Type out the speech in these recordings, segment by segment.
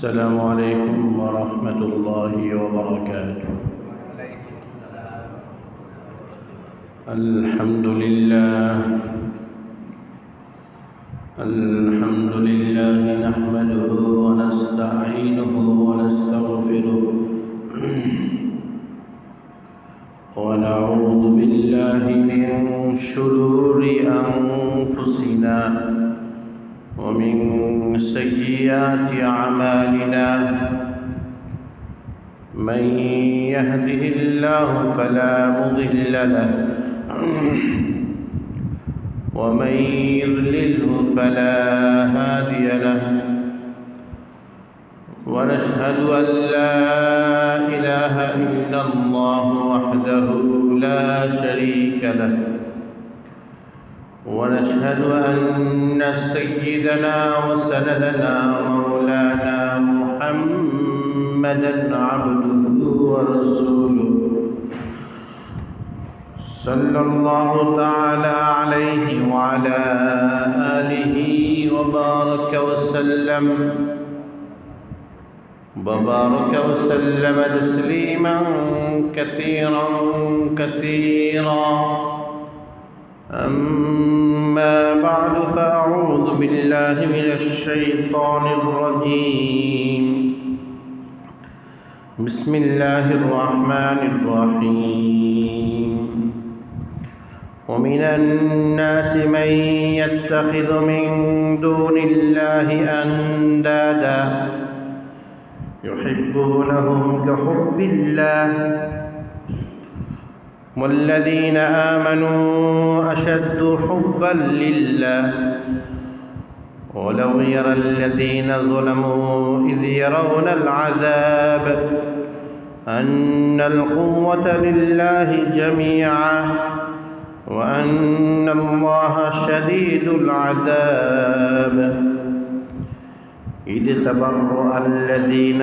السلام عليكم ورحمة الله وبركاته. الحمد لله نحمده ونستعينه ونستغفره ونعوذ بالله من شرور أنفسنا ومن سيئات أعمالنا. من يهده الله فلا مضل له ومن يضلله فلا هادي له. ونشهد أن لا إله إلا الله وحده لا شريك له. ونشهد أن سيدنا وسندنا مولانا محمدا عبده ورسوله صلى الله تعالى عليه وعلى آله وبارك وسلم تسليما كثيرا. أما بعد فأعوذ بالله من الشيطان الرجيم. بسم الله الرحمن الرحيم. ومن الناس من يتخذ من دون الله أندادا يحبونهم كحب الله والذين آمنوا أشد حبا لله. ولو يرى الذين ظلموا إذ يرون العذاب أن القوة لله جميعا وأن الله شديد العذاب. إذ تبرأ الذين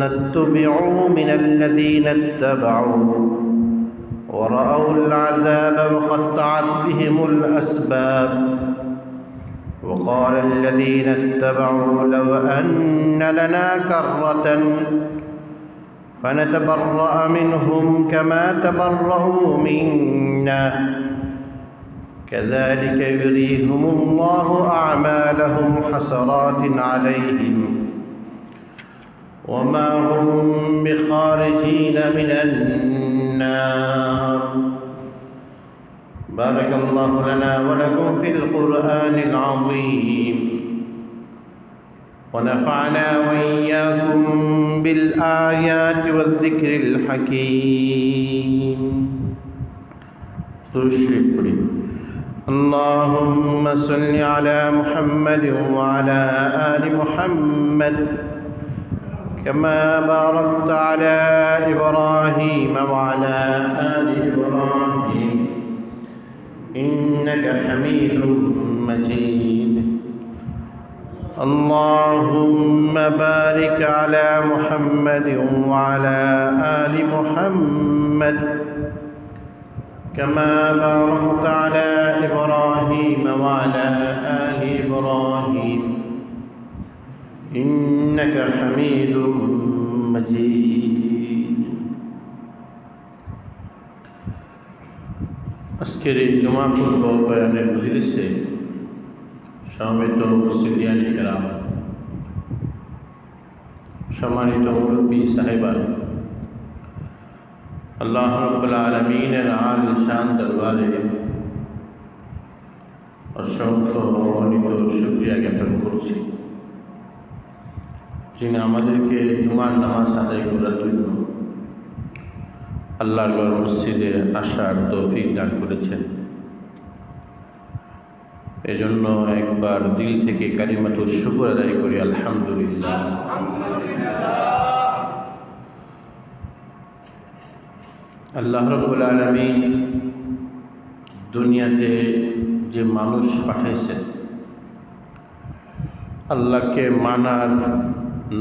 اتبعوا من الذين اتبعوا ورأوا العذاب وقطعت بهم الأسباب. وقال الذين اتبعوا لو أن لنا كرة فنتبرأ منهم كما تبرأوا منا كذلك يريهم الله أعمالهم حسرات عليهم وما هم بخارجين من النار. بارك الله لنا ولكم في القرآن العظيم ونفعنا وإياكم بالآيات والذكر الحكيم. اللهم صل على محمد وعلى آل محمد كما باركت على إبراهيم وعلى آل إبراهيم إنك حميد مجيد. اللهم بارك على محمد وعلى آل محمد كما باركت على إبراهيم وعلى آل إبراهيم إنك حميد مجيد. আজকের এই জুমা পূর্ব বয়ানের মজলিসে সমবেত মুসলিয়ান কিরাম, সম্মানিত মুরব্বী সাহেবান, আল্লাহ রাব্বুল আলামিনের আলী শান দরবারে অসংখ্য অগণিত শুকরিয়া জ্ঞাপন করছি, যিনি আমাদেরকে জুমার নামাজ আদায় করার জন্য আল্লাহর মসজিদে আসার তৌফিক দান করেছেন। এজন্য একবার দিল থেকে কালিমাতুল শুকর আদায় করি, আলহামদুলিল্লাহ। আল্লাহ রাব্বুল আলামিন দুনিয়াতে যে মানুষ পাঠাইছেন, আল্লাহকে মানার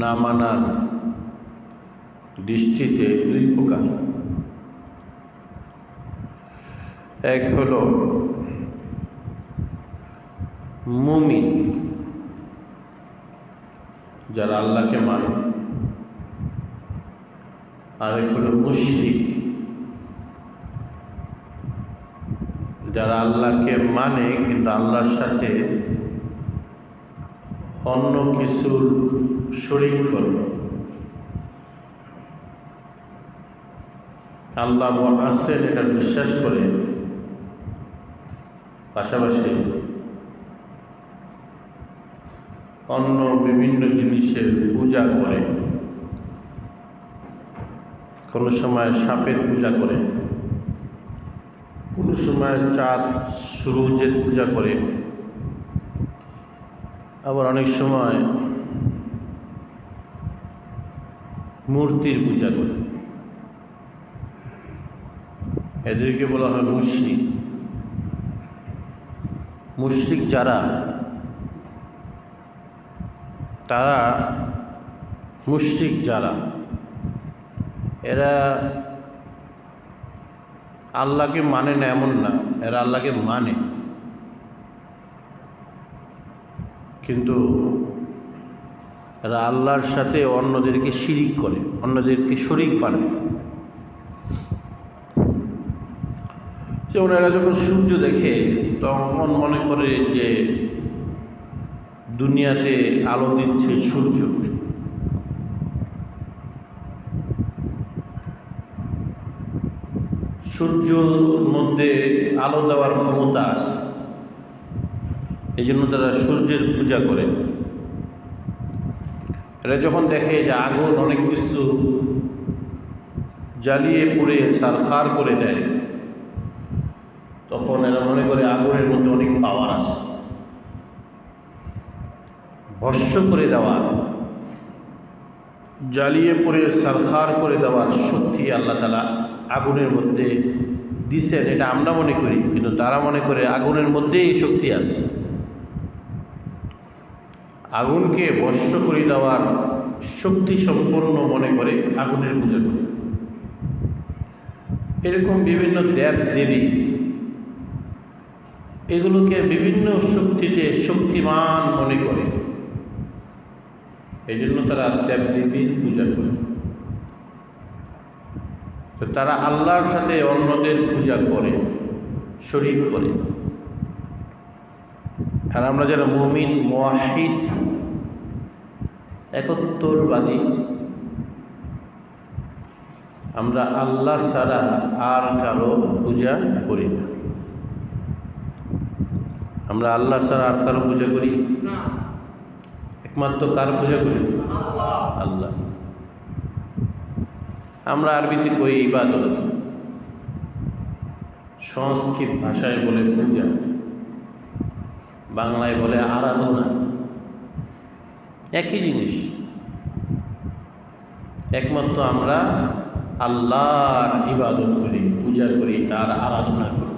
না মানার দৃষ্টিতে দুই প্রকার। এক হলো মুমিন, যারা আল্লাহকে মানে, আর এক হলো মুশরিক, যারা আল্লাহকে মানে কিন্তু আল্লাহর সাথে অন্য কিছুর শরীক করে। আল্লাহ আছেন এটা বিশ্বাস করে, পাশাপাশি অন্য বিভিন্ন জিনিসের পূজা করে। কোনো সময় সাপের পূজা করে, কোনো সময় চাঁদ সূর্যের পূজা করে, আবার অনেক সময় মূর্তির পূজা করে। এদেরকে বলা হয় মুশরিক। মুশরিক যারা, তারা মুশরিক যারা, এরা আল্লাহকে মানে না এমন না, এরা আল্লাহকে মানে, কিন্তু এরা আল্লাহর সাথে অন্যদেরকে শিরিক করে, অন্যদেরকে শরীক বানায়। যেমন এরা যখন সূর্য দেখে তখন মনে করে যে দুনিয়াতে আলো দিচ্ছে সূর্য। সূর্যের মধ্যে আলো দেওয়ার ক্ষমতা আছে, এই জন্য তারা সূর্যের পূজা করে। এরা যখন দেখে যে আগুন অনেক কিছু জ্বালিয়ে পুড়ে ছারখার করে দেয়, তখন এরা মনে করে আগুনের মধ্যে অনেক পাওয়ার আছে। ভস্ম করে দেওয়া, জ্বালিয়ে পুড়ে ছারখার করে দেওয়ার শক্তি আল্লাহ তাআলা আগুনের মধ্যে দিছেন, এটা আমরা মনে করি, কিন্তু তারা মনে করে আগুনের মধ্যেই এই শক্তি আছে। আগুনকে ভস্ম করে দেওয়ার শক্তি সম্পন্ন মনে করে আগুনের পূজা করে। এরকম বিভিন্ন দেব দেবী, এগুলোকে বিভিন্ন শক্তিতে শক্তিমান মনে করে, এই জন্য তারা দেব দেবীর পূজা করে। তো তারা আল্লাহর সাথে অন্যদের পূজা করে, শরীক করে। আর আমরা যারা মুমিন, মুওয়াহিদ, একত্ববাদী, আমরা আল্লাহ ছাড়া আর কারো পূজা করি না। আমরা আল্লাহ ছাড়া আর কারো পূজা করি না। একমাত্র কার পূজা করি? আল্লাহ। আমরা আরবিতে কই ইবাদত, সংস্কৃত ভাষায় বলে পূজা, বাংলায় বলে আরাধনা। একই জিনিস। একমাত্র আমরা আল্লাহর ইবাদত করি, পূজা করি, তার আরাধনা করি।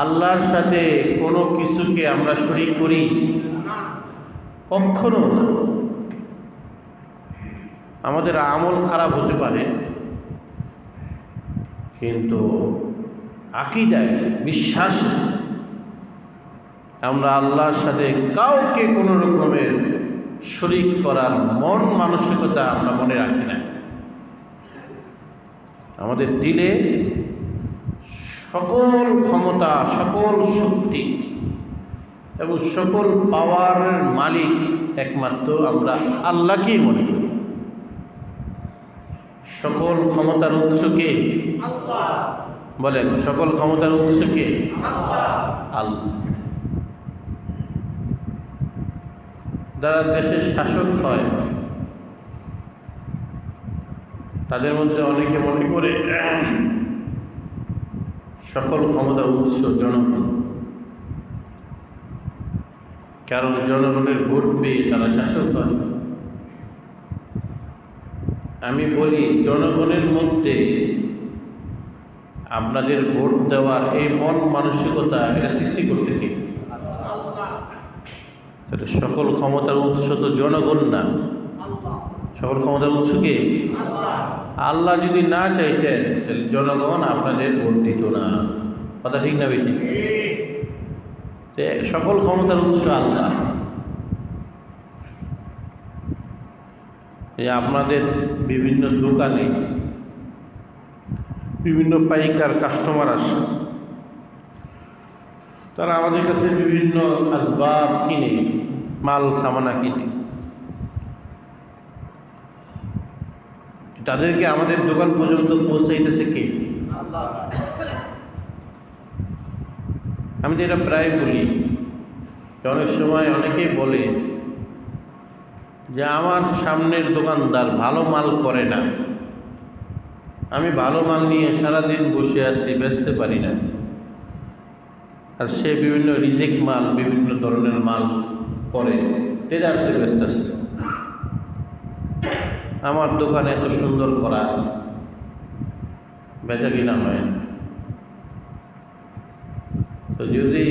আল্লাহর সাথে কোনো কিছুকে আমরা শরীক করি কখনো না। আমাদের আমল খারাপ হতে পারে, কিন্তু আকীদায়, বিশ্বাসে আমরা আল্লাহর সাথে কাউকে কোনো রকমের শরীক করার মন মানসিকতা আমরা মনে রাখি না। আমাদের দিলে সকল ক্ষমতা, সকল শক্তি এবং সকল পাওয়ারের মালিক একমাত্র আমরা আল্লাহকেই মনে করি। সকল ক্ষমতার উৎস কে? আল্লাহ। বলেন, সকল ক্ষমতার উৎস কে? আল্লাহ। যারা দেশের শাসক হয় তাদের মধ্যে অনেকে মনে করে সকল ক্ষমতার উৎস জনগণ, কারণ জনগণের ভোট পেয়ে তারা শাসক হয়। আমি বলি, জনগণের মধ্যে আপনাদের ভোট দেওয়ার এই মন মানসিকতা এটা সৃষ্টি করতে কি? সকল ক্ষমতার উৎস তো জনগণ না, সকল ক্ষমতার উৎস কে? আল্লাহ। যদি না চাইতেন তাহলে জনগণ আপনাদের ভোট দিত না। কথা ঠিক না বেঠিক? সকল ক্ষমতার উৎস আল্লাহ। যে আপনাদের বিভিন্ন দোকানে বিভিন্ন পাইকার কাস্টমার আসে, তারা আমাদের কাছে বিভিন্ন আসবাব কিনে, মাল সামানা কিনে। তাদেরকে আমাদের দোকান পর্যন্ত পৌঁছাইতেছে কে? আমি তো এটা প্রায় বলি, অনেক সময় অনেকেই বলে যে আমার সামনের দোকানদার ভালো মাল করে না, আমি ভালো মাল নিয়ে সারাদিন বসে আছি, বেচতে পারি না, আর সে বিভিন্ন রিজেক্ট মাল, বিভিন্ন ধরনের মাল করে ট্রেডার্সে বেচতেছে। আমার দোকান এত সুন্দর করা, বেচা কিনা হয়। তো যদি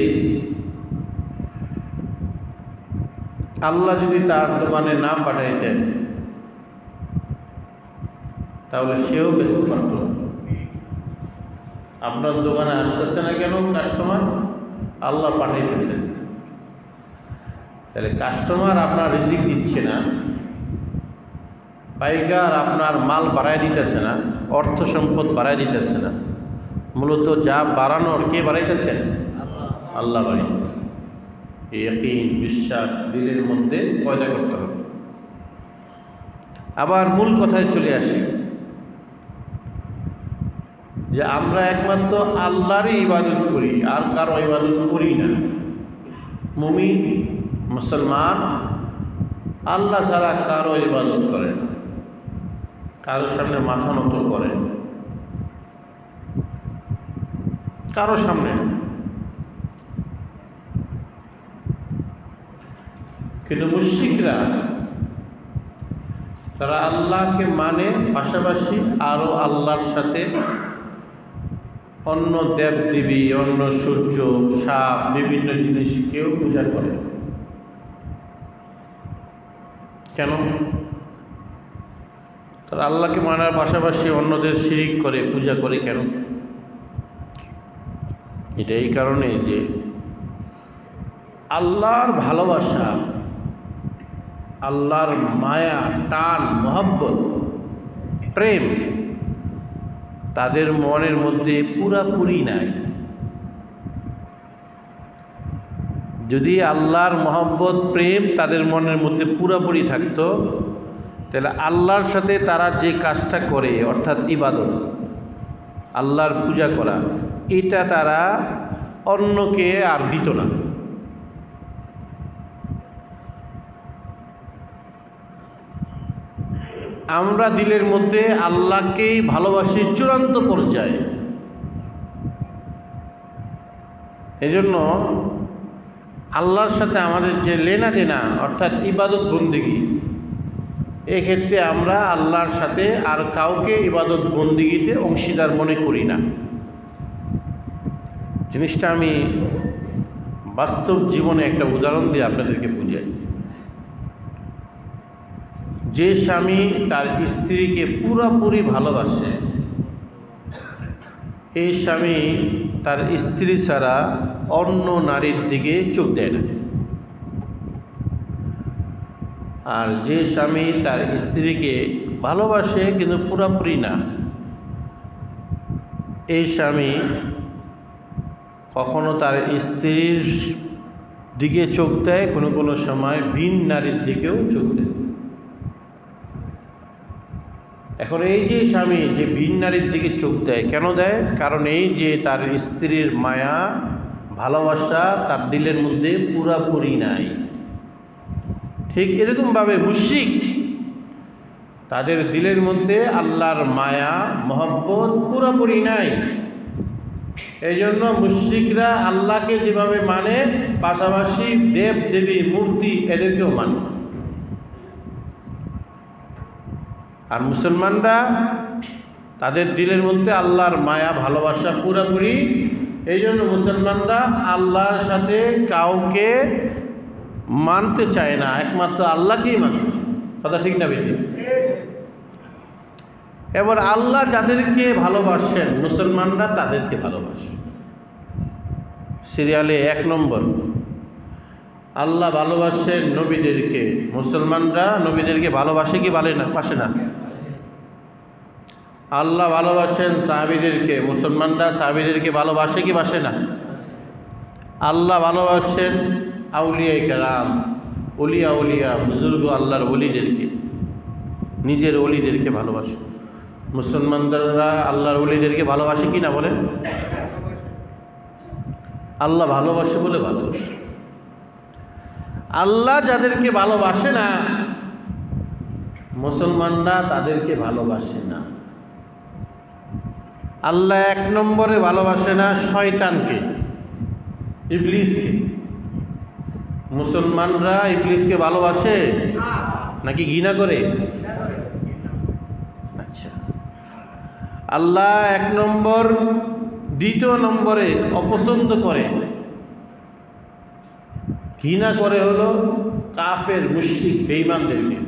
আল্লাহ যদি তার দোকানে না পাঠাইতেন তাহলে সেও বেচতে পারত। আপনার দোকানে আসতেছে না কেন কাস্টমার? আল্লাহ পাঠাইতেছেন। তাহলে কাস্টমার আপনার রিজিক দিচ্ছে না, পাইকার আপনার মাল বাড়ায় দিতেছে না, অর্থ সম্পদ বাড়ায় দিতেছে না, মূলত যা বাড়ানোর কে বাড়াইতেছেন? আল্লাহ বাড়াইতেছে। ইয়াকিন, বিশ্বাস দিলের মধ্যে পয়দা করতে হবে। আবার মূল কথায় চলে আসি যে আমরা একমাত্র আল্লাহরই ইবাদত করি, আর কারো ইবাদত করি না। মুমিন মুসলমান আল্লাহ ছাড়া কারো ইবাদত করে না, কারোর সামনে মাথা নত করে না, কারো সামনে। কিন্তু মুশরিকরা তারা আল্লাহকে মানে, পাশাপাশি আরো আল্লাহর সাথে অন্য দেব দেবী, অন্য সূর্য, সাপ, বিভিন্ন জিনিসকেও পূজা করে। কেন? তারা আল্লাহকে মানার পাশাপাশি অন্যদের শিরিক করে, পূজা করে। কেন? এটা এই কারণে যে আল্লাহর ভালোবাসা, আল্লাহর মায়া, টান, মহব্বত, প্রেম তাদের মনের মধ্যে পুরাপুরি নাই। যদি আল্লাহর মহব্বত, প্রেম তাদের মনের মধ্যে পুরাপুরি থাকতো, তাহলে আল্লাহর সাথে তারা যে কাজটা করে, অর্থাৎ ইবাদত, আল্লাহর পূজা করা, এটা তারা অন্যকে আর দিত না। আমরা দিলের মধ্যে আল্লাহকেই ভালোবাসি চূড়ান্ত পর্যায়ে। এজন্য আল্লাহর সাথে আমাদের যে লেনা দেনা, অর্থাৎ ইবাদত বন্দেগী, এক্ষেত্রে আমরা আল্লাহর সাথে আর কাউকে ইবাদত বন্দেগীতে অংশীদার মনে করি না। জিনিসটা আমি বাস্তব জীবনে একটা উদাহরণ দিয়ে আপনাদেরকে বুঝাই। যে স্বামী তার স্ত্রীকে পুরোপুরি ভালোবাসে, এই স্বামী তার স্ত্রী ছাড়া অন্য নারীর দিকে চোখ দেয় না। আর যে স্বামী তার স্ত্রীকে ভালোবাসে কিন্তু পুরোপুরি না, এই স্বামী কখনো তার স্ত্রীর দিকে চোখ দেয়, কোনো কোনো সময় ভিন নারীর দিকেও চোখ দেয়। এখন এই যে স্বামী যে ভিন নারীর দিকে চোখ দেয়, কেন দেয়? কারণ এই যে তার স্ত্রীর মায়া, ভালোবাসা তার দিলের মধ্যে পুরাপুরি নাই। ঠিক এরকমভাবে মুশরিক, তাদের দিলের মধ্যে আল্লাহর মায়া, মহব্বত পুরাপুরি নাই। এই জন্য মুশরিকরা আল্লাহকে যেভাবে মানে, পাশাপাশি দেব দেবী, মূর্তি এদেরকেও মানে। আর মুসলমানরা তাদের দিলের মধ্যে আল্লাহর মায়া, ভালোবাসা পুরাপুরি। এই জন্য মুসলমানরা আল্লাহর সাথে কাউকে মানতে চায় না, একমাত্র আল্লাহকেই মানতে চায়। কথা ঠিক না বেঠিক? এবার আল্লাহ যাদেরকে ভালোবাসেন, মুসলমানরা তাদেরকে ভালোবাসে। সিরিয়ালে 1 নম্বর আল্লাহ ভালোবাসেন নবীদেরকে, মুসলমানরা নবীদেরকে ভালোবাসে কি বাসে না? আল্লাহ ভালোবাসেন সাহাবীদেরকে, মুসলমানরা সাহাবীদেরকে ভালোবাসে কি বাসে না? আল্লাহ ভালোবাসেন আউলিয়া কেরাম, উলিয়া বুজুর্গ আল্লাহর ওলিদেরকে, নিজের ওলিদেরকে ভালোবাসে। মুসলমানরা আল্লাহর ওলিদেরকে ভালোবাসে কি না বলেন? আল্লাহ ভালোবাসে বলে ভালোবাসে। আল্লাহ যাদেরকে ভালোবাসে না, মুসলমানরা তাদেরকে ভালোবাসে না। আল্লাহ এক নম্বরে ভালোবাসে না শয়তানকে, ইবলিসকে। মুসলমানরা ইবলিসকে ভালোবাসে নাকি ঘৃণা করে? আচ্ছা, আল্লাহ এক নম্বর, দ্বিতীয় নম্বরে অপছন্দ করে, ঘৃণা করে হলো কাফের মুশরিক বেঈমানদেরকে।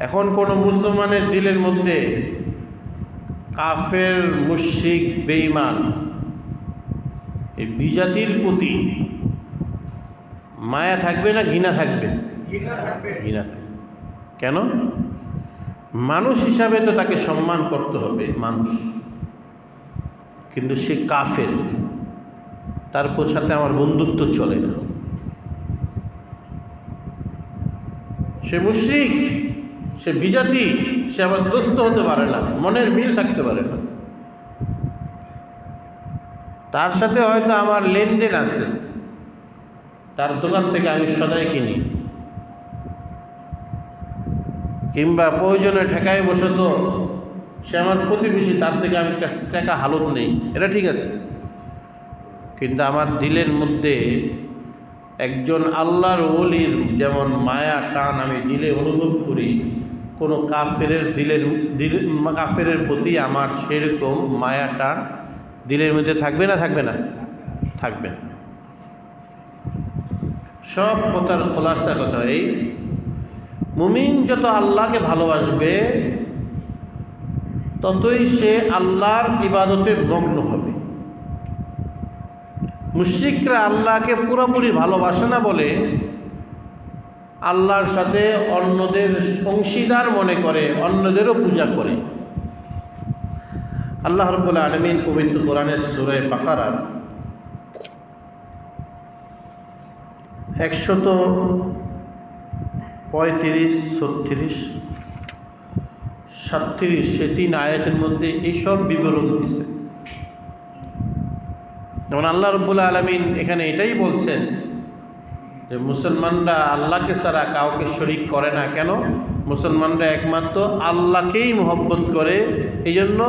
এখন কোন মুসলমানের দিলের মধ্যে কাফের মুশরিক বেঈমান এই বিজাতির প্রতি মায়া থাকবে না ঘৃণা থাকবে? ঘৃণা থাকবে। কেন? মানুষ হিসাবে তো তাকে সম্মান করতে হবে, মানুষ, কিন্তু সে কাফের, তার সাথে আমার বন্ধুত্ব চলে না। সে মুশরিক, সে বিজাতি, সে আমার দোস্ত হতে পারে না, মনের মিল থাকতে পারে না। তার সাথে হয়তো আমার লেনদেন আছে, তার দোকান থেকে আমি সদাই কিনি, কিংবা প্রয়োজনে ঠেকায় বসে তো সে আমার প্রতিবেশী, তার থেকে আমি টাকা হালত নেই, এটা ঠিক আছে। কিন্তু আমার দিলের মধ্যে একজন আল্লাহর ওলির যেমন মায়া টান আমি দিলে অনুভব করি, কোনো কাফেরের প্রতি আমার সেরকম মায়া টান দিলের মধ্যে থাকবে না? থাকবে না? থাকবে। সব কথার খোলাসা কথা এই, মুমিন যত আল্লাহকে ভালোবাসবে ততই সে আল্লাহর ইবাদতে মগ্ন হবে। মুশরিকরা আল্লাহকে পুরোপুরি ভালোবাসে না বলে আল্লাহর সাথে অন্যদের অংশীদার মনে করে, অন্যদেরও পূজা করে। আল্লাহ রাব্বুল আলামিন পবিত্র কোরআনের সূরা বাকারার 135, 36, 37 সে 3 আয়াতের মধ্যে এইসব বিবরণ দিচ্ছে। যেমন আল্লাহ রাব্বুল আলামিন এখানে এটাই বলছেন যে মুসলমানরা আল্লাহকে ছাড়া কাউকে শরীক করে না। কেন? মুসলমানরা একমাত্র আল্লাহকেই মহব্বত করে, এই জন্য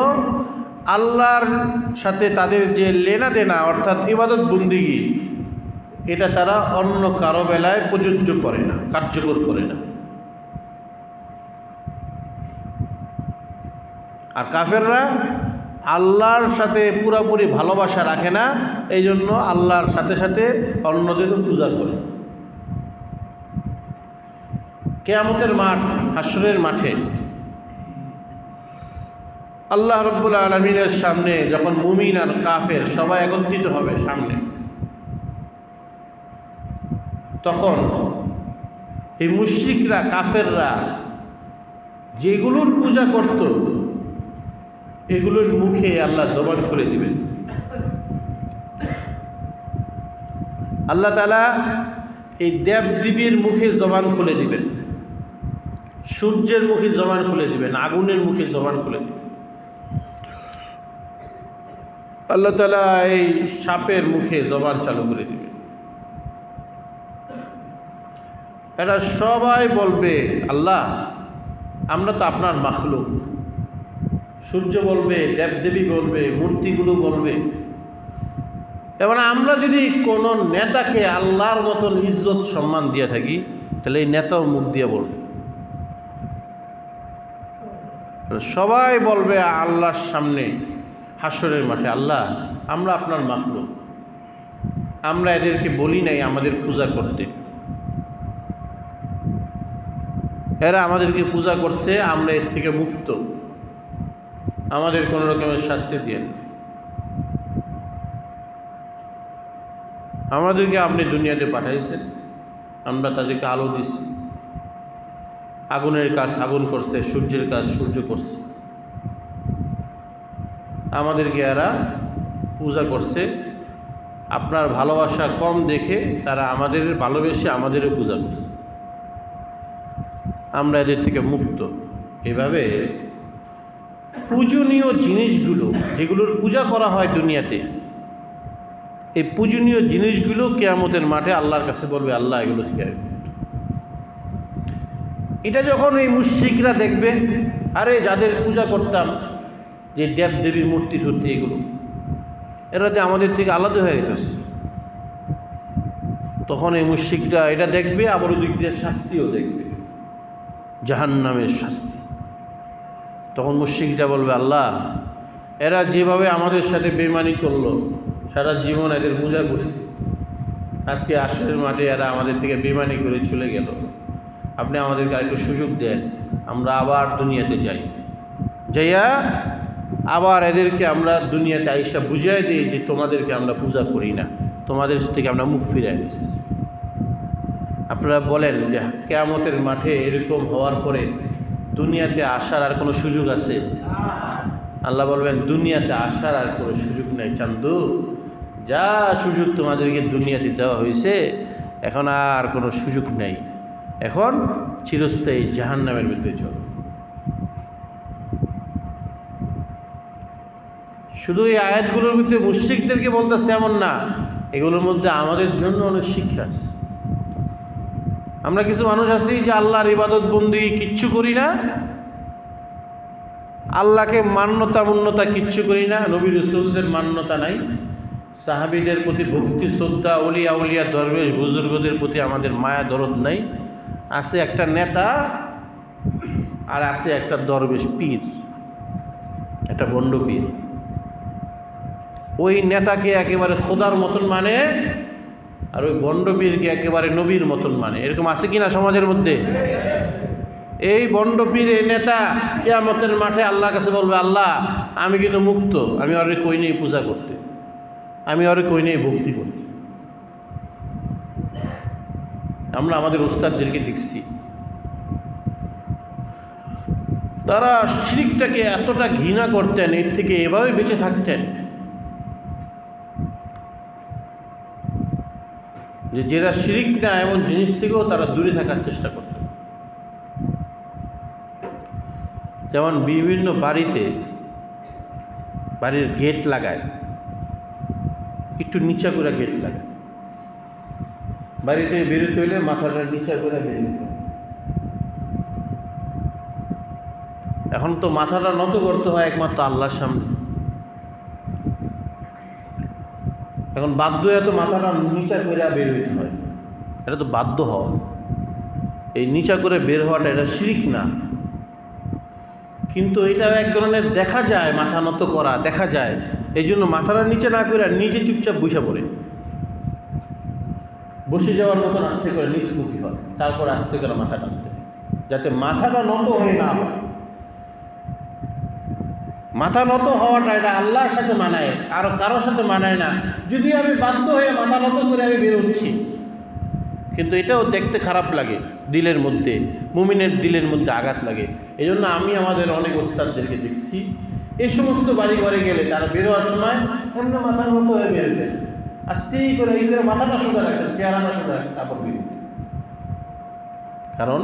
আল্লাহর সাথে তাদের যে লেনা দেনা অর্থাৎ ইবাদত বন্দিগি, এটা তারা অন্য কারো বেলায় প্রযোজ্য করে না, কার্যকর করে না। আর কাফেররা আল্লাহর সাথে পুরোপুরি ভালোবাসা রাখে না, এই জন্য আল্লাহর সাথে সাথে অন্যদেরও পূজা করে। কিয়ামতের মাঠ, হাসরের মাঠে আল্লাহ রাব্বুল আলামিনের সামনে যখন মুমিন আর কাফের সবাই একত্রিত হবে সামনে, তখন এই মুশরিকরা কাফেররা যেগুলোর পূজা করত এগুলোর মুখে আল্লাহ জবান খুলে দিবেন। আল্লাহ তাআলা এই দেবদেবীর মুখে জবান খুলে দিবেন, সূর্যের মুখে জবান খুলে দিবেন, আগুনের মুখে জবান খুলে দিবেন। আল্লাহ তাআলা এই সাপের মুখে জবান চালু করে দিবেন। এরা সবাই বলবে, আল্লাহ আমরা তো আপনার মাখলুক। সূর্য বলবে, দেবদেবী বলবে, মূর্তিগুলো বলবে। এবার আমরা যদি কোনো নেতাকে আল্লাহর মতন ইজ্জত সম্মান দিয়ে থাকি, তাহলে এই নেতাও মুখ দিয়ে বলবে। সবাই বলবে আল্লাহর সামনে হাসরের মাঠে, আল্লাহ আমরা আপনার মাখলুক, আমরা এদেরকে বলি নাই আমাদের পূজা করতে, এরা আমাদেরকে পূজা করছে, আমরা এর থেকে মুক্ত, আমাদের কোনো রকমের শাস্তি দিয়ে। আমাদেরকে আপনি দুনিয়াতে পাঠাইছেন, আমরা তাদেরকে আলো দিচ্ছি। আগুনের কাজ আগুন করছে, সূর্যের কাজ সূর্য করছে। আমাদেরকে এরা পূজা করছে। আপনার ভালোবাসা কম দেখে তারা আমাদের ভালোবেসে আমাদেরও পূজা করছে। আমরা এদের থেকে মুক্ত। এভাবে পূজনীয় জিনিসগুলো যেগুলোর পূজা করা হয় দুনিয়াতে, এই পূজনীয় জিনিসগুলো কিয়ামতের মাঠে আল্লাহর কাছে বলবে, আল্লাহ এগুলো থেকে। এটা যখন এই মুশরিকরা দেখবে, আরে যাদের পূজা করতাম, যে দেব দেবীর মূর্তি টূর্তি এগুলো, এরা যে আমাদের থেকে আলাদা হয়ে গেছে, তখন এই মুশরিকরা এটা দেখবে, আবার ওই দিক দিয়ে শাস্তিও দেখবে, জাহান্নামের শাস্তি। তখন মুশরিকরা বলবে, আল্লাহ এরা যেভাবে আমাদের সাথে বেঈমানি করলো, সারা জীবন এদের পূজা করছি, আজকে আসরের মাঠে এরা আমাদের থেকে বেঈমানি করে চলে গেল, আপনি আমাদেরকে একটু সুযোগ দেন, আমরা আবার দুনিয়াতে যাই, যাইয়া আবার এদেরকে আমরা দুনিয়াতে আইসা বুঝাই দিই যে তোমাদেরকে আমরা পূজা করি না, তোমাদের থেকে আমরা মুখ ফিরে নিছি। আপনারা বলেন যে কিয়ামতের মাঠে এরকম হওয়ার পরে দুনিয়াতে আসার আর কোনো সুযোগ আছে? আল্লাহ বলবেন, দুনিয়াতে আসার আর কোনো সুযোগ নেই চান্দু, যা সুযোগ তোমাদেরকে দুনিয়াতে দেওয়া হয়েছে, এখন আর কোনো সুযোগ নেই, এখন চিরস্থায়ী জাহান্নামের মধ্যে চলো। শুধু এই আয়াতগুলোর মধ্যে মুশরিকদেরকে বলতেছে এমন না, এগুলোর মধ্যে আমাদের জন্য অনেক শিক্ষা আছে। আমরা কিছু মানুষ আছি যে আল্লাহর ইবাদত বন্দি কিচ্ছু করি না, আল্লাহকে মান্যতা মুন্যতা কিচ্ছু করি না, নবী রাসূলদের মান্যতা নাই, সাহাবীদের প্রতি ভক্তি শ্রদ্ধা, ওলিয়া উলিয়া দরবেশ বুজুর্গদের প্রতি আমাদের মায়া দরদ নাই। আছে একটা নেতা আর আছে একটা দরবেশ পীর, একটা বন্ড পীর। ওই নেতাকে একেবারে খোদার মতন মানে, আর ওই বন্ড পীরকে একেবারে নবীর মতন মানে। এরকম আছে কিনা সমাজের মধ্যে? এই বন্ড পীর, এই নেতা কিয়ামতের মাঠে আল্লাহর কাছে বলবে, আল্লাহ আমি কিন্তু মুক্ত, আমি ওরে কই নেই পূজা করতে, আমি ওরে কই নেই ভক্তি করতে। আমরা আমাদের উস্তাদদেরকে দেখছি, তারা শিরকটাকে এতটা ঘৃণা করতেন, এর থেকে এভাবে বেঁচে থাকতেন যে যারা শিরিক না এমন জিনিস থেকেও তারা দূরে থাকার চেষ্টা করত। যেমন বিভিন্ন বাড়িতে বাড়ির গেট লাগায়, একটু নিচা করে গেট লাগায়, বাড়িতে বেরোতে হইলে মাথাটা নিচা করে বেরোতে। এখন তো মাথাটা নত করতে হয় একমাত্র আল্লাহর সামনে, এখন বাধ্য হয়ে তো মাথাটা নিচা করে বের হইতে হয়, এটা তো বাধ্য হওয়া। এই নিচা করে বের হওয়াটা এটা শিরিক না, কিন্তু এটা এক ধরনের দেখা যায়, মাথা নত করা দেখা যায়, এই জন্য মাথাটা নিচে না করে নিজে চুপচাপ বসে পড়ে, বসে যাওয়ার মতন আস্তে করে নিষ্মুখী হয়, তারপর আস্তে করে মাথা টানতে, যাতে মাথাটা নত হয়ে না হয়। মাথা নত হওয়াটা এটা আল্লাহর সাথে মানায়, আর কারোর সাথে মানায় না। যদি আমি বাধ্য হয়ে মাথা নত করে আমি বেরোচ্ছি, কিন্তু এটাও দেখতে খারাপ লাগে, দিলের মধ্যে, মুমিনের দিলের মধ্যে আঘাত লাগে। এই জন্য আমি আমাদের অনেক ওস্তাদদেরকে দেখছি, এই সমস্ত বাড়ি ঘরে গেলে তারা বেরোয়ার সময় এমন মাথার মতো হয়ে বেরোতেন, আস্তেই করে এই করে মাথাটা সোজা রাখতেন, চেহারাটা সোজা রাখতেন, তারপর বেরোতেন। কারণ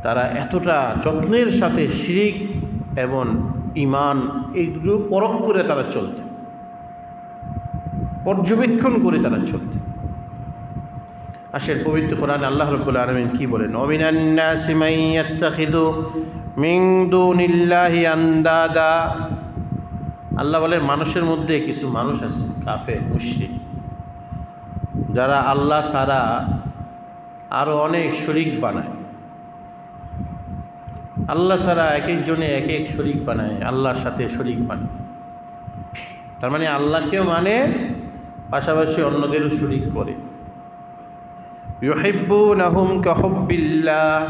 তারা এতটা যত্নের সাথে শিরিক এবং ঈমান এইগুলো পরখ করে তারা চলতেন, পর্যবেক্ষণ করে তারা চলতেন। আসেন পবিত্র কোরআনে আল্লাহ রাব্বুল আলামিন কি বলেন? ওয়ামিনান নাসি মান ইয়াত্তাখিযু মিন দুনিল্লাহি আনদাদা। আল্লাহ বলেন মানুষের মধ্যে কিছু মানুষ আছে কাফের মুশরিক, যারা আল্লাহ ছাড়া আরো অনেক শরীক বানায়। আল্লাহ ছাড়া এক একজনে এক এক শরীক বানায়, আল্লাহর সাথে শরীক বানায়। তার মানে আল্লাহকেও মানে, পাশাপাশি অন্যদেরও শরীক করে। ইউহিব্বুনাহুম কাহুব্বিল্লাহ।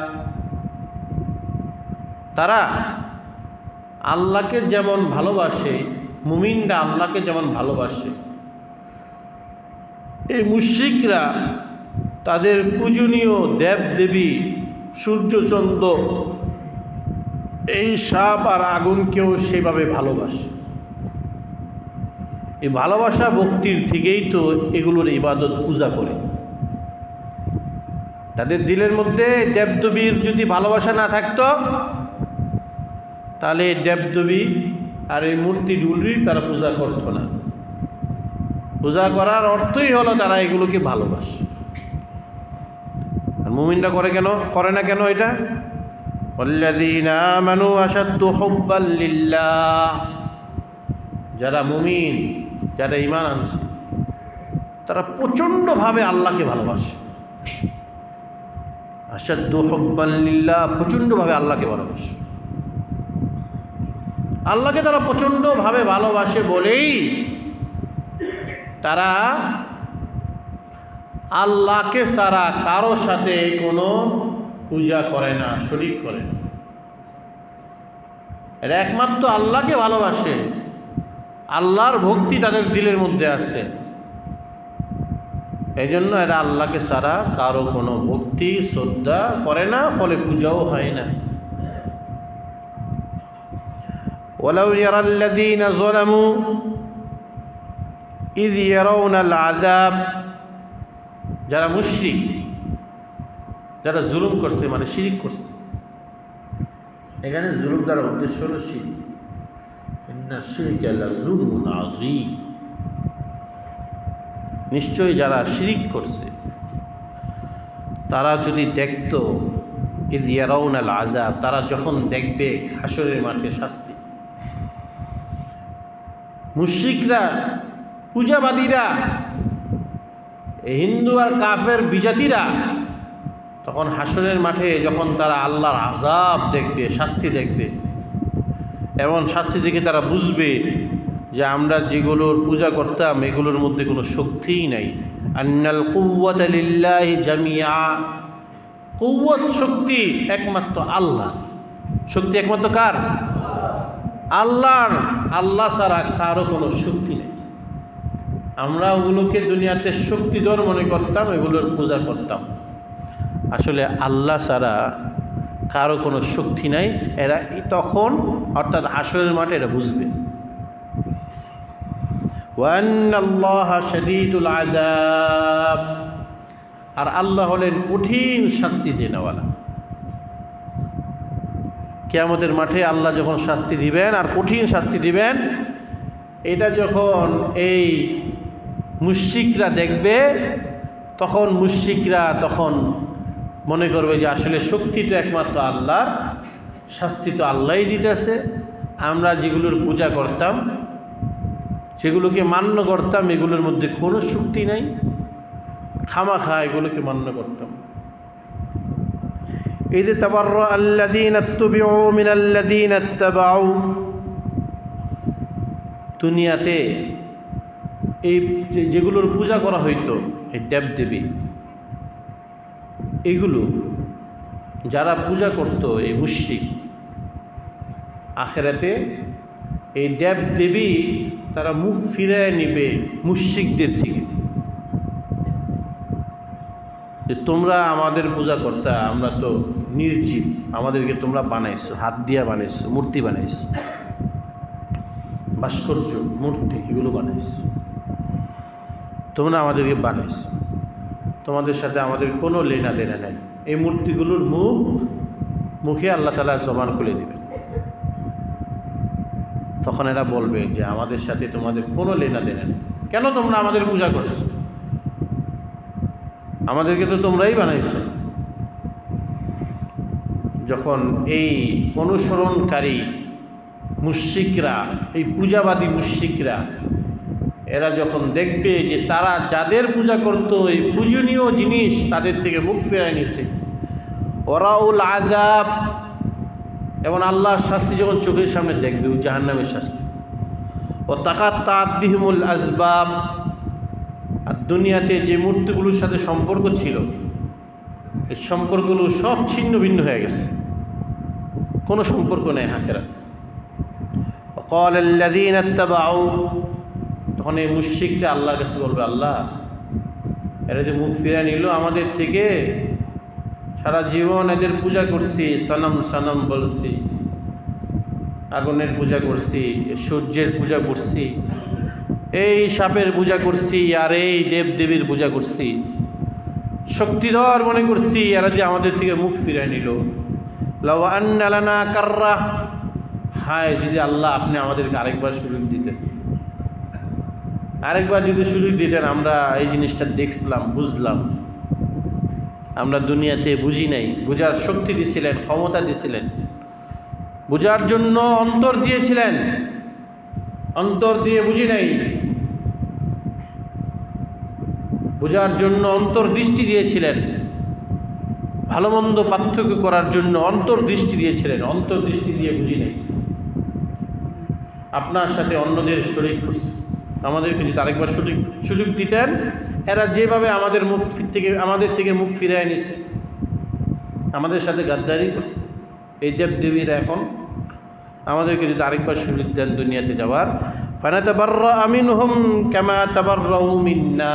তারা আল্লাহকে যেমন ভালোবাসে, মুমিনরা আল্লাহকে যেমন ভালোবাসে, এই মুশরিকরা তাদের পূজনীয় দেব দেবী সূর্যচন্দ্র এই সাপ আর আগুনকেও সেভাবে ভালোবাসে। এই ভালোবাসা ভক্তির থেকেই তো এগুলোর ইবাদত পূজা করে। তাদের দিলের মধ্যে দেবদেবীর যদি ভালোবাসা না থাকতো তাহলে দেবদেবী আর এই মূর্তি ডুলরির তারা পূজা করতো না। পূজা করার অর্থই হলো তারা এগুলোকে ভালোবাসে। আর মুমিনরা করে না কেন এটা? ওয়াল্লাযীনা আমানু আশাদ্দু হুব্বাল লিল্লাহ, যারা মুমিন, যারা ঈমান আনছে তারা প্রচণ্ডভাবে আল্লাহকে ভালোবাসে। আশাদ্দু হুব্বাল লিল্লাহ, প্রচণ্ডভাবে আল্লাহকে ভালোবাসে। আল্লাহকে তারা প্রচণ্ডভাবে ভালোবাসে বলেই তারা আল্লাহকে ছাড়া কারো সাথে কোনো পূজা করে না, শরীক করে না। এরা একমাত্র আল্লাহকে ভালোবাসে, আল্লাহর ভক্তি তাদের দিলের মধ্যে আছে। এই জন্য এরা আল্লাহকে ছাড়া কারো কোনো ভক্তি শ্রদ্ধা করে না, ফলে পূজাও হয় না। ওয়ালাউ ইয়ারাল্লাযীনা যালামু ইয ইয়ারাউনাল আযাব, যারা মুশরিক, যারা জুলুম করছে মানে শিরিক করছে, এখানে জুলুম দ্বারা উদ্দেশ্য হলো শিরিক। ইন্না শিরকা লাযুলমুন আযীম, নিশ্চয়ই যারা শিরিক করছে তারা যদি দেখতো ইয ইয়ারাউনাল আযাব, তারা যখন দেখবে হাসরের মাঠে শাস্তি। মুশরিকরা, পূজাবাদীরা, হিন্দু আর কাফের বিজাতিরা তখন হাসরের মাঠে যখন তারা আল্লাহর আযাব দেখবে, শাস্তি দেখবে, এবং শাস্তি দেখে তারা বুঝবে যে আমরা যেগুলোর পূজা করতাম এগুলোর মধ্যে কোনো শক্তিই নাই। আন্নাল কুওয়াতা লিল্লাহি জামিআ, কুওয়াত শক্তি একমাত্র আল্লাহ। শক্তি একমাত্র কার? আল্লাহর। আল্লাহ ছাড়া কারো কোনো শক্তি নেই। আমরা ওগুলোকে দুনিয়াতে শক্তিধর মনে করতাম, এগুলোর পূজা করতাম। আসলে আল্লাহ ছাড়া কারো কোনো শক্তি নাই। এরা তখন অর্থাৎ হাসরের মাঠে এরা বুঝবে। ওয়ান্নাল্লাহা শাদীদুল আযাব, আর আল্লাহ হলেন কঠিন শাস্তি দেনওয়ালা। কিয়ামতের মাঠে আল্লাহ যখন শাস্তি দিবেন, আর কঠিন শাস্তি দিবেন, এটা যখন এই মুশরিকরা দেখবে তখন মুশরিকরা তখন মনে করবে যে আসলে শক্তি তো একমাত্র আল্লাহর, শাস্তি তো আল্লাহই দিতেছে। আমরা যেগুলোর পূজা করতাম, যেগুলোকে মান্য করতাম, এগুলোর মধ্যে কোনো শক্তি নাই, খামাখা এগুলোকে মান্য করতাম। ইয তাবাররা আল্লাযীনা ইত্তাবিউ মিনাল্লাযীনা ইত্তাবাউ, দুনিয়াতে এই যেগুলোর পূজা করা হইতো, এই দেবদেবী, এগুলো যারা পূজা করত এই মুশরিক, আখিরাতে এই দেবদেবী তারা মুখ ফিরিয়ে নিবে মুশরিকদের থেকে, যে তোমরা আমাদের পূজা করতে, আমরা তো নির্জীব, আমাদেরকে তোমরা বানাইছো, হাত দিয়া বানাইছো, মূর্তি বানাইছো, ভাস্কর্য, মূর্তি এগুলো বানাইছো, তোমরা আমাদেরকে বানাইছো, তোমাদের সাথে আমাদের কোনো লেনা দেনা নেই। এই মূর্তিগুলোর মুখে আল্লাহ তাআলা জবান খুলে দিবেন। তখন এরা বলবে যে আমাদের সাথে তোমাদের কোনো লেনা দেনা নেই, কেন তোমরা আমাদের পূজা করছো? আমাদেরকে তো তোমরাই বানাইছো। যখন এই অনুসরণকারী মুশরিকরা, এই পূজাবাদী মুশরিকরা, এরা যখন দেখবে যে তারা যাদের পূজা করত এই পূজনীয় জিনিস তাদের থেকে মুখ ফেরায় নিছে, ওরাউল আযাব, এবং আল্লাহর শাস্তি যখন চোখের সামনে দেখবে, জাহান্নামের শাস্তি, ও তাকাত্তাআত বিহিমুল আসবাব, আর দুনিয়াতে যে মূর্তিগুলোর সাথে সম্পর্ক ছিল এই সম্পর্কগুলো সব ছিন্ন ভিন্ন হয়ে গেছে, কোনো সম্পর্ক নেই আখিরাতে। وقال الذين اتبعوا, তখন এই মুশরিকরা আল্লাহর কাছে বলবে, আল্লাহ এরা যে মুখ ফিরে নিল আমাদের থেকে, সারা জীবন এদের পূজা করছি, সনম সনম বলছি, আগুনের পূজা করছি, সূর্যের পূজা করছি, এই সাপের পূজা করছি, আর এই দেব দেবীর পূজা করছি, শক্তিধর মনে করছি। এরা যে আমাদের থেকে মুখ ফিরে নিল। লাউ আন্না লানা কাররা, হায় যদি আল্লাহ আপনি আমাদেরকে আরেকবার সুযোগ দিতেন, আরেকবার যদি সুযোগ দিতেন, আমরা এই জিনিসটা দেখলাম, বুঝলাম। আমরা দুনিয়াতে বুঝি নাই, বুঝার শক্তি দিয়েছিলেন, ক্ষমতা দিয়েছিলেন, বুঝার জন্য অন্তর দিয়েছিলেন, অন্তর দিয়ে বুঝি নাই। বুঝার জন্য অন্তর্দৃষ্টি দিয়েছিলেন, ভালো মন্দ পার্থক্য করার জন্য অন্তর্দৃষ্টি দিয়েছিলেন, অন্তর্দৃষ্টি দিয়ে বুঝি নাই। আপনার সাথে অন্যদের শরীক করছে। আমাদেরকে যদি আরেকবার সুযোগ দিতেন, এরা যেভাবে আমাদের থেকে মুখ ফিরিয়ে নিছে, আমাদের সাথে গাদ্দারি করছে এই দেবদেবীরা, এখন আমাদেরকে যদি আরেকবার সুযোগ দেন দুনিয়াতে যাওয়ার, ফানাতাবাররা মিনহুম কামা তাবাররাউ মিন্না,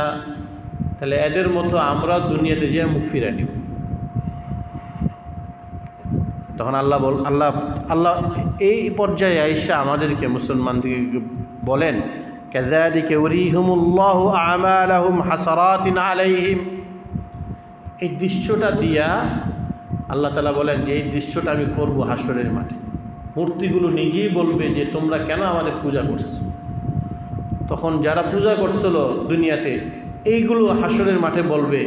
তাহলে এদের মতো আমরা দুনিয়াতে যেয়ে মুখ ফিরিয়ে নিব। তখন আল্লাহ এই পর্যায়ে আয়েশা আমাদেরকে মুসলমানদেরকে বলেন, কাযালিকা ইউরিহিমুল্লাহু আমালাহুম হাসারাতিন আলাইহিম। এই দৃশ্যটা দিয়া আল্লাহ তাআলা বলেন যে এই দৃশ্যটা আমি করব হাসরের মাঠে। মূর্তিগুলো নিজেই বলবে যে তোমরা কেন আমাদের পূজা করছো। তখন যারা পূজা করছিল দুনিয়াতে, এইগুলো হাসরের মাঠে বলবে,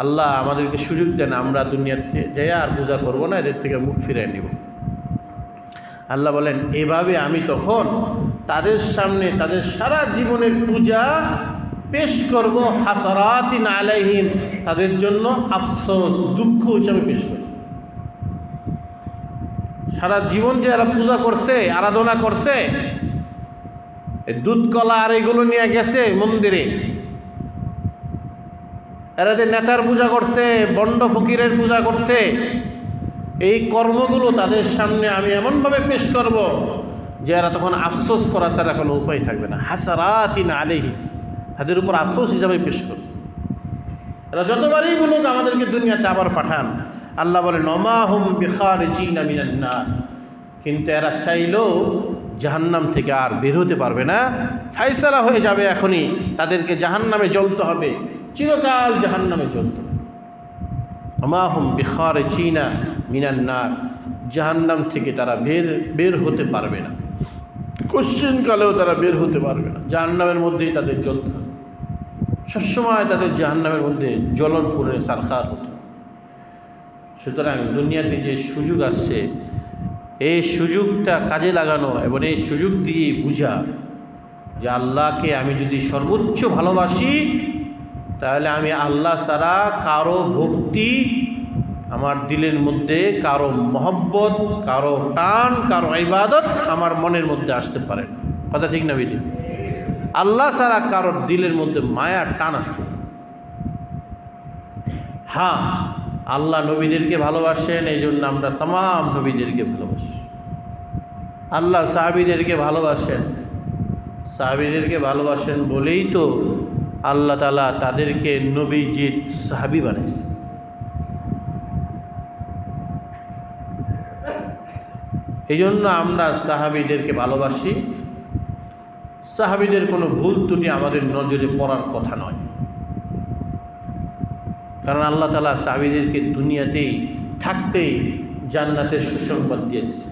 আল্লাহ আমাদেরকে সুযোগ দেন, আমরা দুনিয়াতে যাই আর পূজা করব না, এদের থেকে মুখ ফিরিয়ে নিব। আল্লাহ বলেন এভাবে আমি তখন তাদের সামনে তাদের সারা জীবনের পূজা পেশ করব, হাসারাতিন আলাইহিম, তাদের জন্য আফসোস, দুঃখ হিসাবে পেশ করব। সারা জীবন যে এরা পূজা করছে, আরাধনা করছে, দুধ কলা আর এগুলো নিয়ে গেছে মন্দিরে, এরা যে নেতার পূজা করছে, বন্ড ফকিরের পূজা করছে, এই কর্মগুলো তাদের সামনে আমি এমনভাবে পেশ করব যে এরা তখন আফসোস করা ছাড়া কোনো উপায় থাকবে না। হাসারাতিন আলাইহি, তাদের উপর আফসোস হিসাবে পেশ করব। এরা যতবারই বলুক আমাদেরকে দুনিয়াতে আবার পাঠান, আল্লাহ বলেন ওমা হুম বিখারিজিনা মিনান নার, কিন্তু এরা চাইলেও জাহান্নাম থেকে আর বের হতে পারবে না। ফায়সালা হয়ে যাবে, এখনই তাদেরকে জাহান্নামে জ্বলতে হবে, চিরকাল জাহান্নামে জ্বলতে হবে। ওমা হুম বিখারিজিনা মিনান নার, জাহান্নাম থেকে তারা বের হতে পারবে না, কোশ্চিনকালেও তারা বের হতে পারবে না, জাহান্নামের মধ্যেই তাদের জ্বলতে হবে। সবসময় তাদের জাহান্নামের মধ্যে জ্বলন করে সারখার হতো। সুতরাং দুনিয়াতে যে সুযোগ আসছে, এই সুযোগটা কাজে লাগানো এবং এই সুযোগ দিয়ে বুঝা যে আল্লাহকে আমি যদি সর্বোচ্চ ভালোবাসি, তাহলে আমি আল্লাহ ছাড়া কারো ভক্তি আমার দিলের মধ্যে, কারো মহব্বত, কারো টান, কারো ইবাদত আমার মনের মধ্যে আসতে পারে না। কথা ঠিক না বিধি? আল্লাহ ছাড়া কারোর দিলের মধ্যে মায়া টান আসতে। হ্যাঁ, আল্লাহ নবীদেরকে ভালোবাসেন, এই জন্য আমরা तमाम নবীদেরকে ভালোবাসি। আল্লাহ সাহাবীদেরকে ভালোবাসেন, সাহাবীদেরকে ভালোবাসেন বলেই তো আল্লাহ তাআলা তাদেরকে নবীজির সাহাবী বানাইছে। এই জন্য আমরা সাহাবীদেরকে ভালোবাসি। সাহাবীদের কোনো ভুল ত্রুটি আমাদের নজরে পড়ার কথা নয়, কারণ আল্লাহ তাআলা সাহাবীদেরকে দুনিয়াতেই থাকতেই জান্নাতের সুসংবাদ দিয়ে দিয়েছে।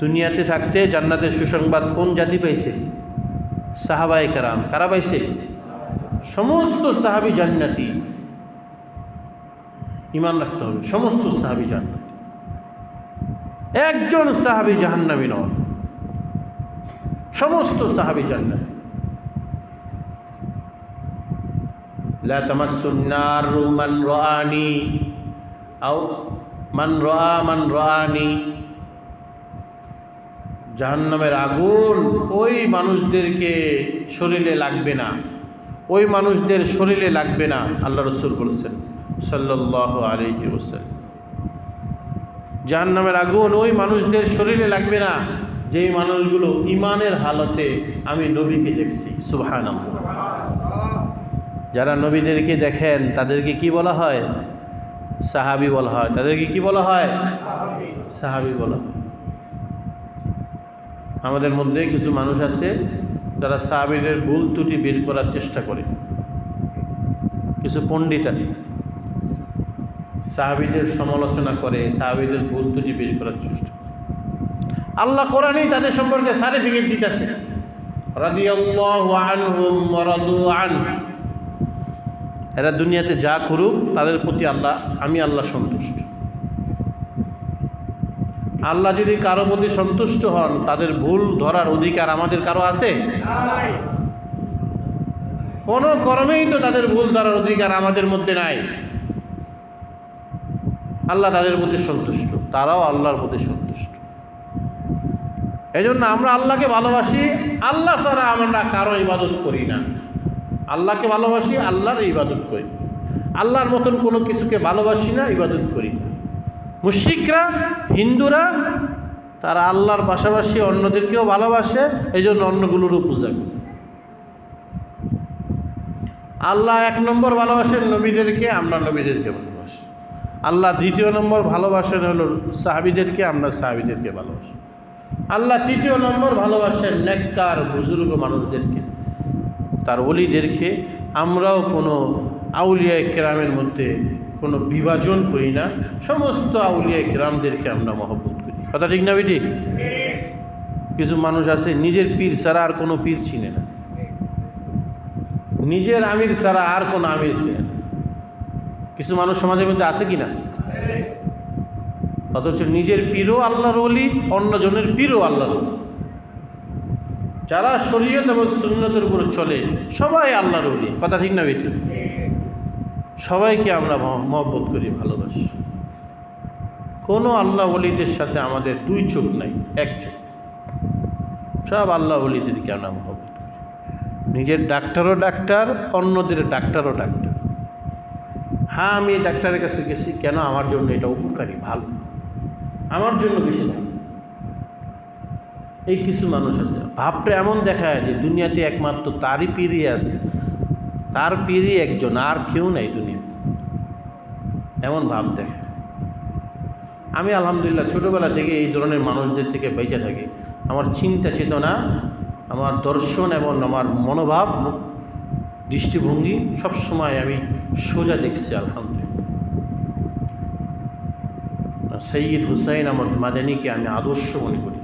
দুনিয়াতে থাকতে জান্নাতের সুসংবাদ কোন জাতি পাইছে? সাহাবায়ে কেরাম। কারা পাইছে? সমস্ত সাহাবী জান্নাতি। ঈমান রাখতে হবে, সমস্ত সাহাবী জান্নাতি, একজন সাহাবী জাহান্নামী নন, সমস্ত সাহাবী জান্নাতি। লা তামাসসুন নারু মান রাআনি আও মান রাআনি, জাহান্নামের আগুন ওই মানুষদেরকে শরীরে লাগবে না, ওই মানুষদের শরীরে লাগবে না, আল্লাহ রাসূল বলেছেন সাল্লাল্লাহু আলাইহি ওয়াসাল্লাম। জাহান্নামের আগুন ওই মানুষদের শরীরে লাগবে না যেই মানুষগুলো ঈমানের হালতে আমি নবীকে দেখছি। সুবহানাল্লাহ। যারা নবীদেরকে দেখেন তাদেরকে কি বলা হয়? সাহাবী বলা হয়। তাদেরকে কি বলা হয়? সাহাবী বলা হয়। আমাদের মধ্যে কিছু মানুষ আছে যারা সাহাবীদের ভুল ত্রুটি বের করার চেষ্টা করে। কিছু পণ্ডিত আছে সাহাবীদের সমালোচনা করে, সাহাবীদের ভুল ত্রুটি বের করার চেষ্টা করে। আল্লাহ কোরআনেই তাদের সম্পর্কে সার্টিফিকেট দিতেছে, রাদিয়াল্লাহু আনহুম ওয়া রাদু আনহু। এরা দুনিয়াতে যা করুক তাদের প্রতি আমি আল্লাহ সন্তুষ্ট। আল্লাহ যদি কারো প্রতি সন্তুষ্ট হন, তাদের ভুল ধরার অধিকার আমাদের কারো আছে? কোনো কর্মেই তো তাদের ভুল ধরার অধিকার আমাদের মধ্যে নাই। আল্লাহ তাদের প্রতি সন্তুষ্ট, তারাও আল্লাহর প্রতি সন্তুষ্ট। এই জন্য আমরা আল্লাহকে ভালোবাসি, আল্লাহ ছাড়া আমরা কারো ইবাদত করি না। আল্লাহকে ভালোবাসি, আল্লাহর ইবাদত করি। আল্লাহর মতন কোনো কিছুকে ভালোবাসি না, ইবাদত করি না। মুশরিকরা, হিন্দুরা, তারা আল্লাহর পাশাপাশি অন্যদেরকেও ভালোবাসে, এই জন্য অন্যগুলোরও পূজা করে। আল্লাহ 1 নম্বর ভালোবাসেন নবীদেরকে, আমরা নবীদেরকে ভালোবাসি। আল্লাহ 2 নম্বর ভালোবাসেন হলো সাহাবীদেরকে, আমরা সাহাবীদেরকে ভালোবাসি। আল্লাহ 3 নম্বর ভালোবাসেন নেককার বুজুর্গ মানুষদেরকে, তার ওলিদেরকে। আমরাও কোনো আউলিয়া কেরামের মধ্যে কোনো বিভাজন করি না, সমস্ত আউলিয়া কেরামদেরকে আমরা মহব্বত করি। কথা ঠিক না বেটি? কিছু মানুষ আছে নিজের পীর ছাড়া আর কোনো পীর চিনে না, নিজের আমির ছাড়া আর কোনো আমির চিনে না। কিছু মানুষ সমাজের মধ্যে আছে কি না? অথচ নিজের পীরও আল্লাহর ওলি, অন্যজনের পীরও আল্লাহর ওলি। যারা শরীয়ত এবং সুন্নতের উপর চলে সবাই আল্লাহর ওলি। কথা ঠিক না বেটি? সবাইকে আমরা মহব্বত করি, ভালোবাসি। কোনো আল্লাহ ওলিদের সাথে আমাদের 2 চোখ নাই, 1 চোখ। সব আল্লাহ ওলিদেরকে আমরা মহব্বত করি। নিজের ডাক্তারও ডাক্তার, অন্যদের ডাক্তারও ডাক্তার। হ্যাঁ, আমি এই ডাক্তারের কাছে গেছি কেন? আমার জন্য এটা উপকারী, ভালো, আমার জন্য বেশি ভালো। এই কিছু মানুষ আছে ভাবটা এমন দেখায় যে দুনিয়াতে একমাত্র তারই পীরই আছে, তার পীরই একজন, আর কেউ নাই দুনিয়াতে, এমন ভাব দেখায়। আমি আলহামদুলিল্লাহ ছোটোবেলা থেকে এই ধরনের মানুষদের থেকে বেঁচে থাকি। আমার চিন্তা চেতনা, আমার দর্শন এবং আমার মনোভাব, দৃষ্টিভঙ্গি সবসময় আমি সোজা দেখছি আলহামদুলিল্লাহ। সৈয়দ হুসাইন আহমদ মাদানীকে আমি আদর্শ মনে করি।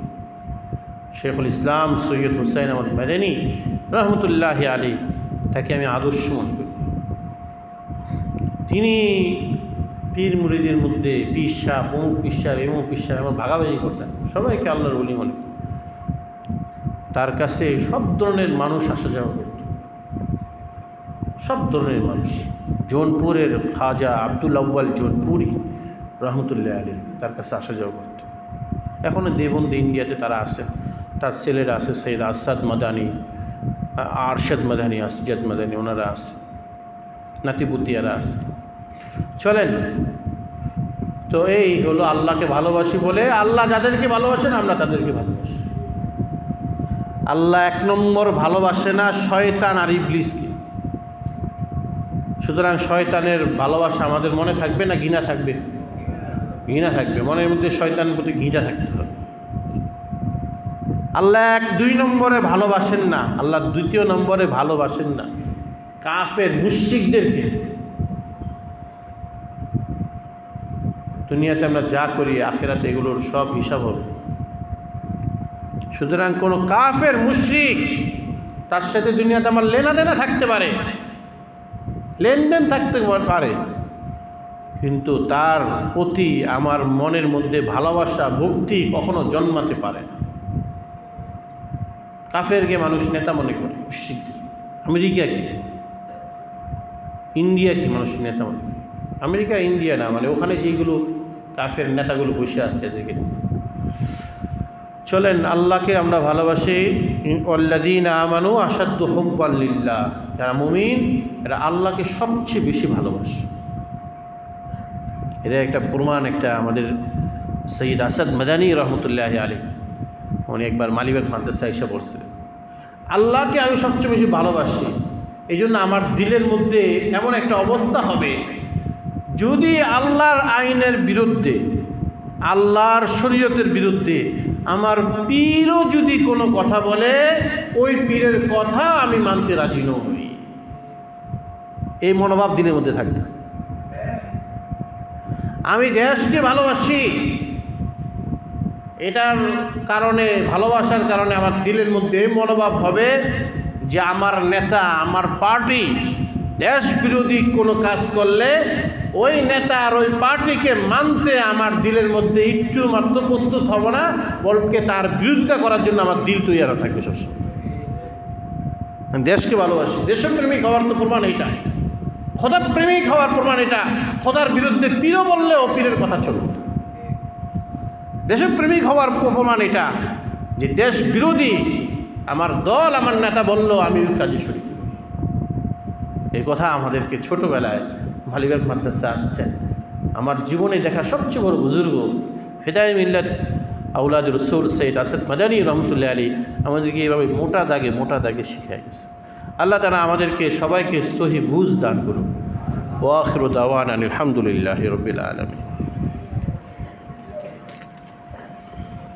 শেখুল ইসলাম সৈয়দ হুসাইন আহমদ মাদানী রহমতুল্লাহ আলী, তাকে আমি আদর্শ মনে করি। তিনি পীর মুরিদের মধ্যে পীর সাহেব, অমুক পীর সাহেব, এমুক পীর সাহেব এমন ভাগাভাগি করতেন, সবাইকে আল্লাহর ওলি মনে করি। তার কাছে সব ধরনের মানুষ আসা যাওয়া করত, সব ধরনের মানুষ। জৌনপুরের খাজা আব্দুল আউয়াল জৌনপুরি রহমতুল্লাহ আলী তার কাছে আসা যাওয়া করত। এখনও দেবন্দী ইন্ডিয়াতে তারা আছে, তার ছেলেরা আছে, সৈয়দ আসাদ মাদানী, আরশাদ মাদানী, আসজাদ মাদানী, ওনারা আছে, নাতিপুতিয়ারা আছে। চলেন, তো এই হলো আল্লাহকে ভালোবাসি বলে। আল্লাহ যাদেরকে ভালোবাসেন আমরা তাদেরকে ভালোবাসি। আল্লাহ 1 নম্বর ভালোবাসে না শয়তান আর ইবলিসকে। সুতরাং শয়তানের ভালোবাসা আমাদের মনে থাকবে না ঘৃণা থাকবে? ঘৃণা থাকবে, মনের মধ্যে শয়তানের প্রতি ঘৃণা থাকতে হবে। আল্লাহ 2 নম্বরে ভালোবাসেন না, আল্লাহ 2 নম্বরে ভালোবাসেন না কাফের মুশরিকদেরকে। দুনিয়াতে আমরা যা করি আখিরাতে এগুলোর সব হিসাব হবে। সুতরাং কোনো কাফের মুশরিক, তার সাথে দুনিয়াতে আমার লেনাদেনা থাকতে পারে, লেনদেন থাকতে পারে, কিন্তু তার প্রতি আমার মনের মধ্যে ভালোবাসা, ভক্তি কখনো জন্মাতে পারে না। কাফেরকে মানুষ নেতা মনে করে, মুশরিকদের। আমেরিকাকে, ইন্ডিয়াকে মানুষ নেতা মনে করে। আমেরিকা ইন্ডিয়া না, মানে ওখানে যেগুলো কাফের নেতাগুলো বসে আসছে দেখে। চলেন, আল্লাহকে আমরা ভালোবাসি। আল্লাযীনা আমানু আশাদ্দু হুব্বান লিল্লাহ, যারা মুমিন এরা আল্লাহকে সবচেয়ে বেশি ভালোবাসে। এটা একটা প্রমাণ, একটা আমাদের সৈয়দ আসাদ মাদানী রহমতুল্লাহ আলী, উনি একবার মালিবাগ মাদ্রাসা এসে বলছিলেন, আল্লাহকে আমি সবচেয়ে বেশি ভালোবাসি। এই জন্য আমার দিলের মধ্যে এমন একটা অবস্থা হবে, যদি আল্লাহর আইনের বিরুদ্ধে, আল্লাহর শরীয়তের বিরুদ্ধে আমার পীরও যদি কোনো কথা বলে, ওই পীরের কথা আমি মানতে রাজি নই। এই মনোভাব দিনের মধ্যে থাকতে। আমি দেশকে ভালোবাসি, এটার কারণে, ভালোবাসার কারণে আমার দিলের মধ্যে মনোভাব হবে যে আমার নেতা, আমার পার্টি দেশ বিরোধী কোনো কাজ করলে ওই নেতা আর ওই পার্টিকে মানতে আমার দিলের মধ্যে একটু মাত্র প্রস্তুত হব না, বলকে তার বিরোধিতা করার জন্য আমার দিল তৈরি থাকবে সবসময়। দেশকে ভালোবাসি, দেশপ্রেমিক হওয়ার তো প্রমাণ এটা, খোদার প্রেমিক হওয়ার প্রমাণ এটা। খোদার বিরুদ্ধে পীরও বললেও পীরের কথা চলবে। দেশপ্রেমিক হওয়ার প্রমাণ এটা যে দেশ বিরোধী আমার দল, আমার নেতা বললেও আমি ওই কাজে শরীক। এই কথা আমাদেরকে ছোটোবেলায় মালিবাগ মাদ্রাসা আসছেন। আমার জীবনে দেখা সবচেয়ে বড় বুজুর্গ ফিদায়ে মিল্লাত আউলাদ রসুল সৈয়দ আসাদ মাদানী রহমতুল্লাহ আলী আমাদেরকে এইভাবে মোটা দাগে শিখিয়ে গেছে। আল্লাহ তাআলা আমাদেরকে সবাইকে সহি বুঝ দান করুন। ওয়া আখিরু দাওয়ানা আলহামদুলিল্লাহি রাব্বিল আলামিন।